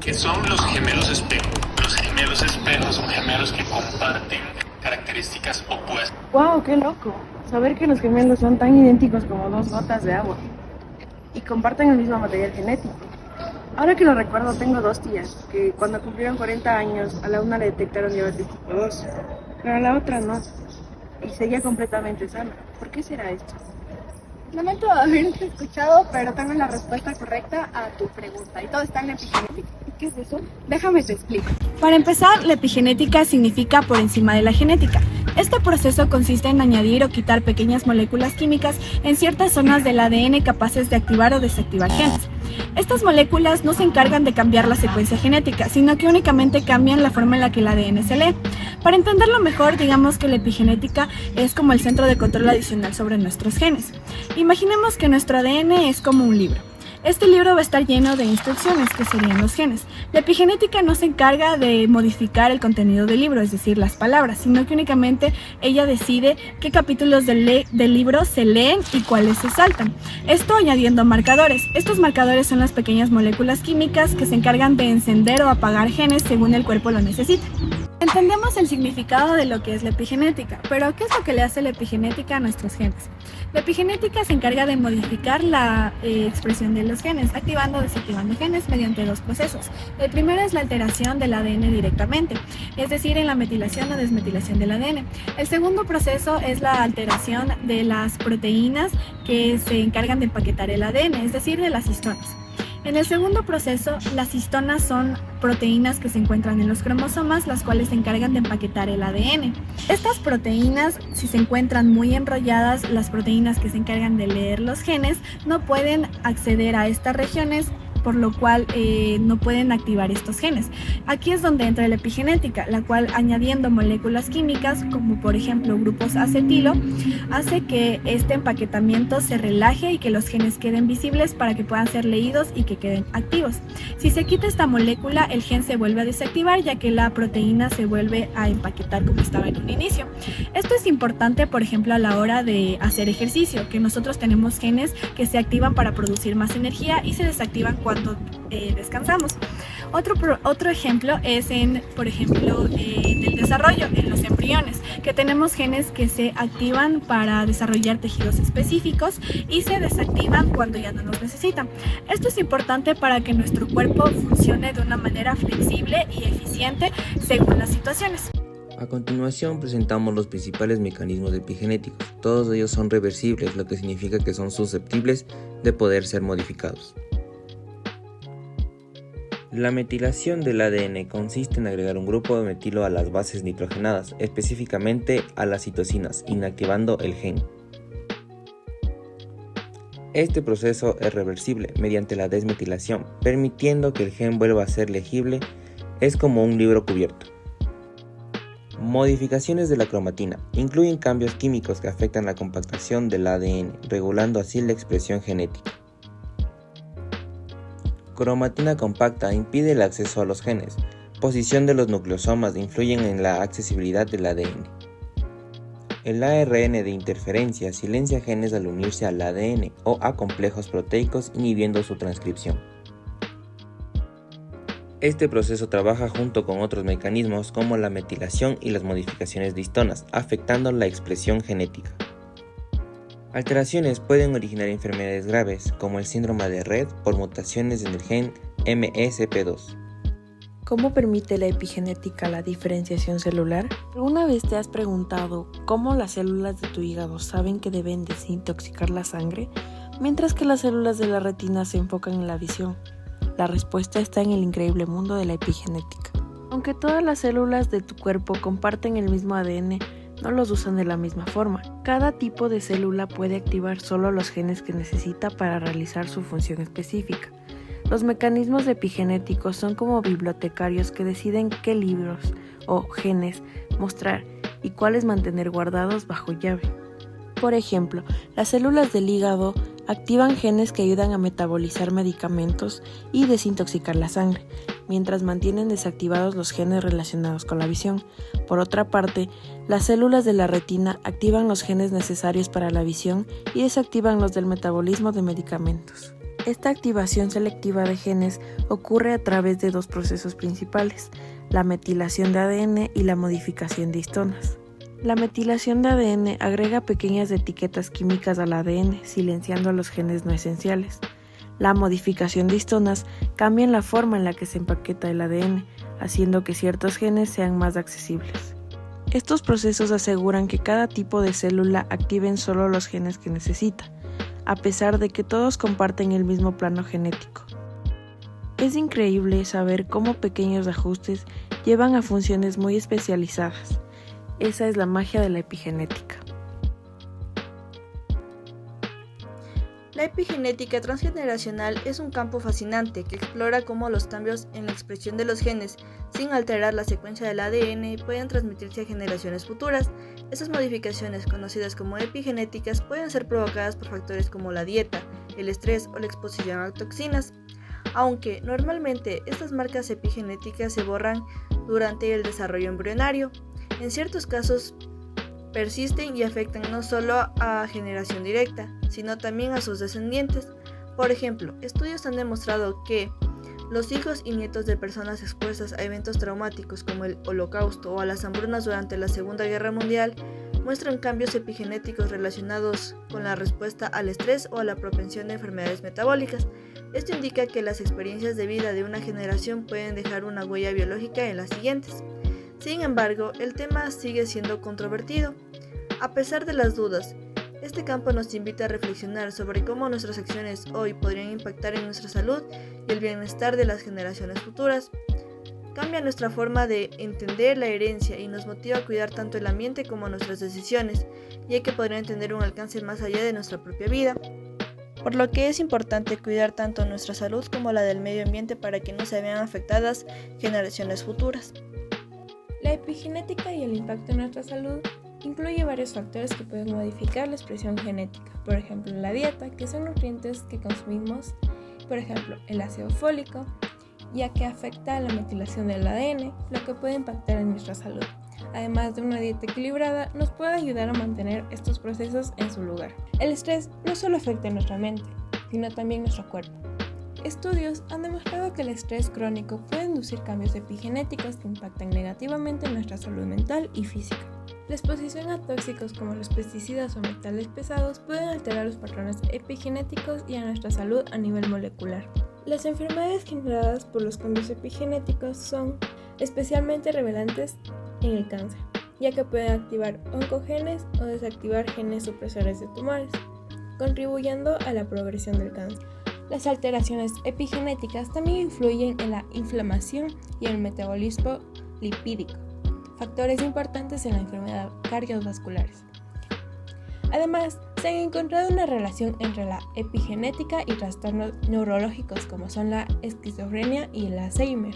¿Qué son los gemelos espejo? Los gemelos espejos son gemelos que comparten características opuestas. ¡Wow! ¡Qué loco! Saber que los gemelos son tan idénticos como dos gotas de agua y comparten el mismo material genético. Ahora que lo recuerdo, tengo dos tías que cuando cumplieron 40 años a la una le detectaron diabetes tipo 2, pero a la otra no, y seguía completamente sana. ¿Por qué será esto? Lamento haberte escuchado, pero tengo la respuesta correcta a tu pregunta y todo está en la epigenética. ¿Qué es eso? Déjame te explico. Para empezar, la epigenética significa por encima de la genética. Este proceso consiste en añadir o quitar pequeñas moléculas químicas en ciertas zonas del ADN capaces de activar o desactivar genes. Estas moléculas no se encargan de cambiar la secuencia genética, sino que únicamente cambian la forma en la que el ADN se lee. Para entenderlo mejor, digamos que la epigenética es como el centro de control adicional sobre nuestros genes. Imaginemos que nuestro ADN es como un libro. Este libro va a estar lleno de instrucciones, que serían los genes. La epigenética no se encarga de modificar el contenido del libro, es decir, las palabras, sino que únicamente ella decide qué capítulos del libro se leen y cuáles se saltan. Esto añadiendo marcadores. Estos marcadores son las pequeñas moléculas químicas que se encargan de encender o apagar genes según el cuerpo lo necesite. Entendemos el significado de lo que es la epigenética, pero ¿qué es lo que le hace la epigenética a nuestros genes? La epigenética se encarga de modificar la expresión de los genes, activando o desactivando genes mediante dos procesos. El primero es la alteración del ADN directamente, es decir, en la metilación o desmetilación del ADN. El segundo proceso es la alteración de las proteínas que se encargan de empaquetar el ADN, es decir, de las histonas. En el segundo proceso, las histonas son proteínas que se encuentran en los cromosomas, las cuales se encargan de empaquetar el ADN. Estas proteínas, si se encuentran muy enrolladas, las proteínas que se encargan de leer los genes, no pueden acceder a estas regiones, por lo cual no pueden activar estos genes. Aquí es donde entra la epigenética, la cual añadiendo moléculas químicas, como por ejemplo grupos acetilo, hace que este empaquetamiento se relaje y que los genes queden visibles para que puedan ser leídos y que queden activos. Si se quita esta molécula, el gen se vuelve a desactivar, ya que la proteína se vuelve a empaquetar como estaba en un inicio. Esto es importante, por ejemplo, a la hora de hacer ejercicio, que nosotros tenemos genes que se activan para producir más energía y se desactivan cuando descansamos. Otro ejemplo es en el desarrollo, en los embriones, que tenemos genes que se activan para desarrollar tejidos específicos y se desactivan cuando ya no los necesitan. Esto es importante para que nuestro cuerpo funcione de una manera flexible y eficiente según las situaciones. A continuación presentamos los principales mecanismos epigenéticos. Todos ellos son reversibles, lo que significa que son susceptibles de poder ser modificados. La metilación del ADN consiste en agregar un grupo de metilo a las bases nitrogenadas, específicamente a las citosinas, inactivando el gen. Este proceso es reversible mediante la desmetilación, permitiendo que el gen vuelva a ser legible. Es como un libro cubierto. Modificaciones de la cromatina incluyen cambios químicos que afectan la compactación del ADN, regulando así la expresión genética. Cromatina compacta impide el acceso a los genes. Posición de los nucleosomas influyen en la accesibilidad del ADN. El ARN de interferencia silencia genes al unirse al ADN o a complejos proteicos, inhibiendo su transcripción. Este proceso trabaja junto con otros mecanismos como la metilación y las modificaciones de histonas, afectando la expresión genética. Alteraciones pueden originar enfermedades graves, como el síndrome de Rett por mutaciones en el gen MSP2. ¿Cómo permite la epigenética la diferenciación celular? ¿Alguna vez te has preguntado cómo las células de tu hígado saben que deben desintoxicar la sangre, mientras que las células de la retina se enfocan en la visión? La respuesta está en el increíble mundo de la epigenética. Aunque todas las células de tu cuerpo comparten el mismo ADN, no los usan de la misma forma. Cada tipo de célula puede activar solo los genes que necesita para realizar su función específica. Los mecanismos epigenéticos son como bibliotecarios que deciden qué libros o genes mostrar y cuáles mantener guardados bajo llave. Por ejemplo, las células del hígado activan genes que ayudan a metabolizar medicamentos y desintoxicar la sangre, mientras mantienen desactivados los genes relacionados con la visión. Por otra parte, las células de la retina activan los genes necesarios para la visión y desactivan los del metabolismo de medicamentos. Esta activación selectiva de genes ocurre a través de dos procesos principales, la metilación de ADN y la modificación de histonas. La metilación de ADN agrega pequeñas etiquetas químicas al ADN, silenciando a los genes no esenciales. La modificación de histonas cambia la forma en la que se empaqueta el ADN, haciendo que ciertos genes sean más accesibles. Estos procesos aseguran que cada tipo de célula activen solo los genes que necesita, a pesar de que todos comparten el mismo plano genético. Es increíble saber cómo pequeños ajustes llevan a funciones muy especializadas. Esa es la magia de la epigenética. La epigenética transgeneracional es un campo fascinante que explora cómo los cambios en la expresión de los genes, sin alterar la secuencia del ADN, pueden transmitirse a generaciones futuras. Estas modificaciones, conocidas como epigenéticas, pueden ser provocadas por factores como la dieta, el estrés o la exposición a toxinas. Aunque normalmente estas marcas epigenéticas se borran durante el desarrollo embrionario, en ciertos casos persisten y afectan no solo a generación directa, sino también a sus descendientes. Por ejemplo, estudios han demostrado que los hijos y nietos de personas expuestas a eventos traumáticos como el Holocausto o a las hambrunas durante la Segunda Guerra Mundial muestran cambios epigenéticos relacionados con la respuesta al estrés o a la propensión de enfermedades metabólicas. Esto indica que las experiencias de vida de una generación pueden dejar una huella biológica en las siguientes. Sin embargo, el tema sigue siendo controvertido. A pesar de las dudas, este campo nos invita a reflexionar sobre cómo nuestras acciones hoy podrían impactar en nuestra salud y el bienestar de las generaciones futuras. Cambia nuestra forma de entender la herencia y nos motiva a cuidar tanto el ambiente como nuestras decisiones, ya que podrían tener un alcance más allá de nuestra propia vida. Por lo que es importante cuidar tanto nuestra salud como la del medio ambiente para que no se vean afectadas generaciones futuras. La epigenética y el impacto en nuestra salud incluye varios factores que pueden modificar la expresión genética, por ejemplo la dieta, que son nutrientes que consumimos, por ejemplo el ácido fólico, ya que afecta a la metilación del ADN, lo que puede impactar en nuestra salud. Además de una dieta equilibrada, nos puede ayudar a mantener estos procesos en su lugar. El estrés no solo afecta a nuestra mente, sino también nuestro cuerpo. Estudios han demostrado que el estrés crónico puede inducir cambios epigenéticos que impactan negativamente en nuestra salud mental y física. La exposición a tóxicos como los pesticidas o metales pesados pueden alterar los patrones epigenéticos y a nuestra salud a nivel molecular. Las enfermedades generadas por los cambios epigenéticos son especialmente relevantes en el cáncer, ya que pueden activar oncogenes o desactivar genes supresores de tumores, contribuyendo a la progresión del cáncer. Las alteraciones epigenéticas también influyen en la inflamación y el metabolismo lipídico, factores importantes en la enfermedad cardiovasculares. Además, se ha encontrado una relación entre la epigenética y trastornos neurológicos como son la esquizofrenia y el Alzheimer.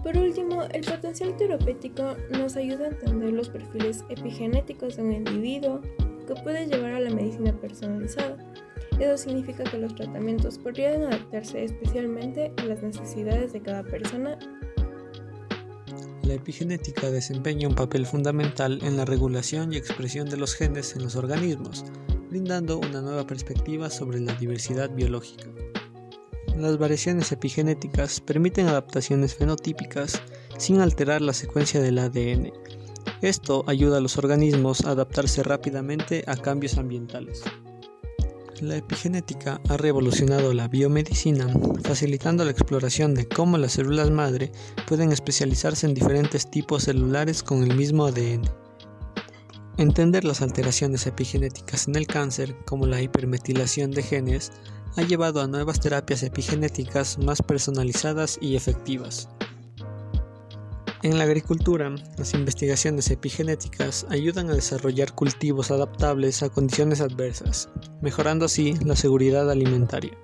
Por último, el potencial terapéutico nos ayuda a entender los perfiles epigenéticos de un individuo que puede llevar a la medicina personalizada. Eso significa que los tratamientos podrían adaptarse especialmente a las necesidades de cada persona. La epigenética desempeña un papel fundamental en la regulación y expresión de los genes en los organismos, brindando una nueva perspectiva sobre la diversidad biológica. Las variaciones epigenéticas permiten adaptaciones fenotípicas sin alterar la secuencia del ADN. Esto ayuda a los organismos a adaptarse rápidamente a cambios ambientales. La epigenética ha revolucionado la biomedicina, facilitando la exploración de cómo las células madre pueden especializarse en diferentes tipos celulares con el mismo ADN. Entender las alteraciones epigenéticas en el cáncer, como la hipermetilación de genes, ha llevado a nuevas terapias epigenéticas más personalizadas y efectivas. En la agricultura, las investigaciones epigenéticas ayudan a desarrollar cultivos adaptables a condiciones adversas, mejorando así la seguridad alimentaria.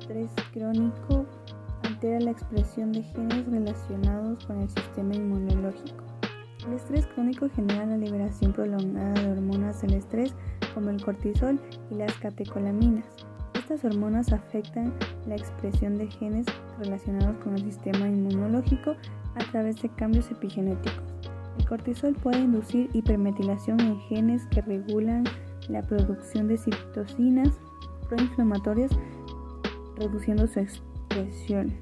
El estrés crónico altera la expresión de genes relacionados con el sistema inmunológico. El estrés crónico genera la liberación prolongada de hormonas del estrés como el cortisol y las catecolaminas. Estas hormonas afectan la expresión de genes relacionados con el sistema inmunológico a través de cambios epigenéticos. El cortisol puede inducir hipermetilación en genes que regulan la producción de citocinas proinflamatorias reduciendo su expresión.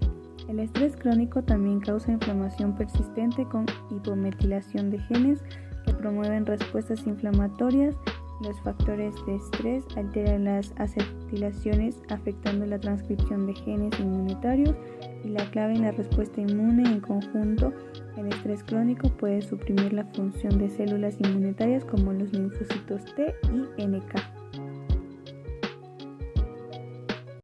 El estrés crónico también causa inflamación persistente con hipometilación de genes que promueven respuestas inflamatorias. Los factores de estrés alteran las acetilaciones, afectando la transcripción de genes inmunitarios y la clave en la respuesta inmune. En conjunto, el estrés crónico puede suprimir la función de células inmunitarias como los linfocitos T y NK.